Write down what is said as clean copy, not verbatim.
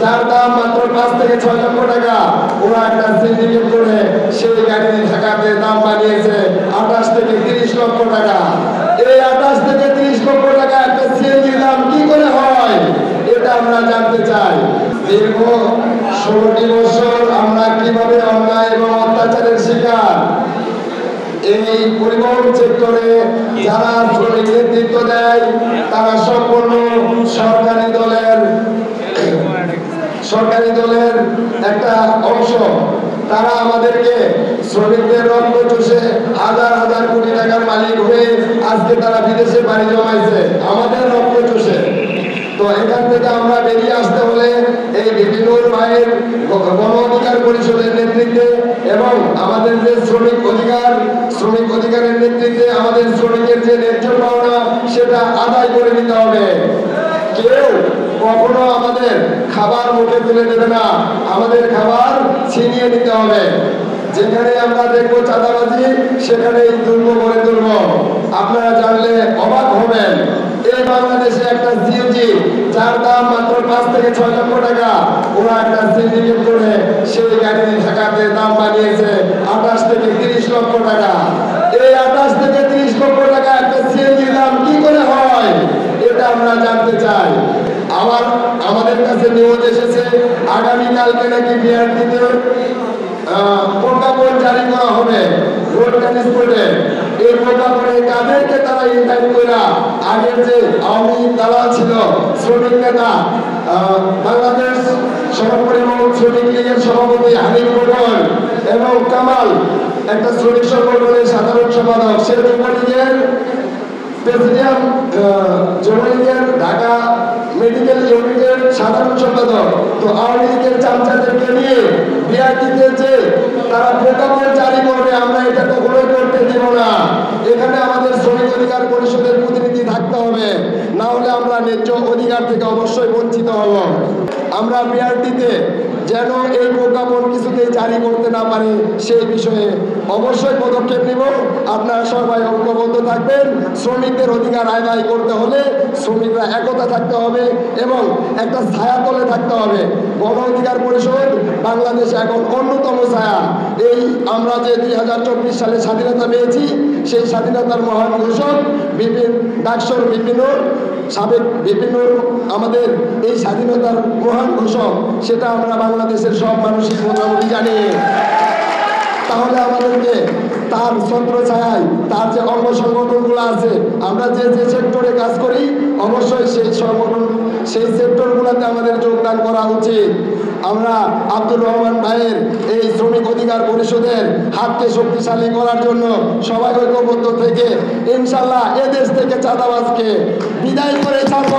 যার দাম মাত্র 5 থেকে 6 লক্ষ টাকা, ওরা একটা সিন্ডিকেট করে সেই গাড়ি ঢাকাতে দাম বানিয়েছে 28 থেকে 30 লক্ষ টাকা। এই 28 থেকে 30 লক্ষ টাকা একটা সিএনজির দাম কি করে হয়, এটা আমরা জানতে চাই। দীর্ঘ 16টি বছর আমরা কিভাবে অন্যায় এবং অত্যাচারের শিকার। এই পরিবহন সেক্টরে যারা শ্রমিক নেতৃত্ব দেয় তারা সম্পূর্ণ সরকারি দলের একটা অংশ। তারা আমাদেরকে শ্রমিকদের রক্ত চষে হাজার হাজার কোটি টাকার মালিক হয়ে আজকে তারা বিদেশে বাড়ি জমাইছে আমাদের রক্ত চষে। তো এখান থেকে আমরা বেরিয়ে আসতে হলে এই বিভিন্ন ভাইয়ের গণ অধিকার পরিষদের নেতৃত্বে এবং আমাদের যে শ্রমিক অধিকারের নেতৃত্বে আমাদের শ্রমিকের যে ন্যায্য পাওনা সেটা আদায় করে নিতে হবে। কেউ কখনো আমাদের খাবার মুখে তুলে দেবে না, আমাদের খাবার ছিনিয়ে নিতে হবে। যেখানে আমরা দেখবো চাঁদাবাজি, সেখানেই দুর্গ করে তুলব। আপনারা জানলে অবাক হবেন, এই বাংলাদেশে একটা সিএনজি যার দাম মাত্র 5 থেকে 6 লক্ষ টাকা, ওরা একটা সিন্ডিকেট করে সেই গাড়ি ঢাকাতে দাম বানিয়েছে 28 থেকে 30 লক্ষ টাকা। এই 28 থেকে 30 লক্ষ টাকা একটা সিএনজির দাম কি করে হয়, এটা আমরা জানতে চাই। আমাদের কাছে নিউজ এসেছে আগামীকালকে নাকি বিআরটিতে প্রজ্ঞাপন জারি করা হবে রোড ট্রান্সপোর্টে। এই প্রজ্ঞাপনে কাদেরকে তারা ইনভাইট করে, আগের যে আওয়ামী দালাল ছিল শ্রমিক নেতা বাংলাদেশ সড়ক পরিবহন শ্রমিক লীগের সভাপতি হানিফ মোটর এবং কামাল একটা শ্রমিক সংগঠনের সাধারণ সম্পাদক, সে যুবলীগের প্রেসিডিয়াম, যুবলীগের ঢাকা মেডিকেল ইউনিটের সাধারণ সম্পাদক। তো আওয়ামী লীগের চামচাদেরকে নিয়ে বিআরটিতে যে তারা প্রজ্ঞাপন জারি করবে, আমরা এটা কখনোই করতে দেব না। এখানে আমাদের শ্রমিক অধিকার পরিষদের প্রতিনিধি থাকতে হবে, না হলে আমরা ন্যায্য অধিকার থেকে অবশ্যই বঞ্চিত হব। আমরা বিআরটিতে যেন এই প্রজ্ঞাপন কিছুতেই জারি করতে না পারে সেই বিষয়ে অবশ্যই পদক্ষেপ নেব। আপনারা সবাই ঐক্যবদ্ধ থাকবেন। শ্রমিকদের অধিকার আদায় করতে হলে শ্রমিকরা একতা থাকতে হবে এবং একটা ছায়াতলে থাকতে হবে। গণ অধিকার পরিষদ বাংলাদেশে এখন অন্যতম ছায়া। এই আমরা যে 2024 সালে স্বাধীনতা পেয়েছি, সেই স্বাধীনতার মহান ঘোষক ডাকসুর সাবেক আমাদের এই স্বাধীনতার মহান ঘোষক, সেটা আমরা বাংলাদেশের সব মানুষই মোটামুটি জানি। তাহলে আমাদেরকে তার ছত্র ছায়ায় তার যে অঙ্গ সংগঠনগুলো আছে, আমরা যে যে সেক্টরে কাজ করি অবশ্যই সেই সেক্টরগুলোতে আমাদের যোগদান করা উচিত। আমরা আব্দুর রহমান ভাইয়ের এই শ্রমিক অধিকার পরিষদের হাতকে শক্তিশালী করার জন্য সবাই ঐক্যবদ্ধ থেকে ইনশাল্লাহ এদেশ থেকে চাঁদাবাজকে বিদায় করে ছাড়ব।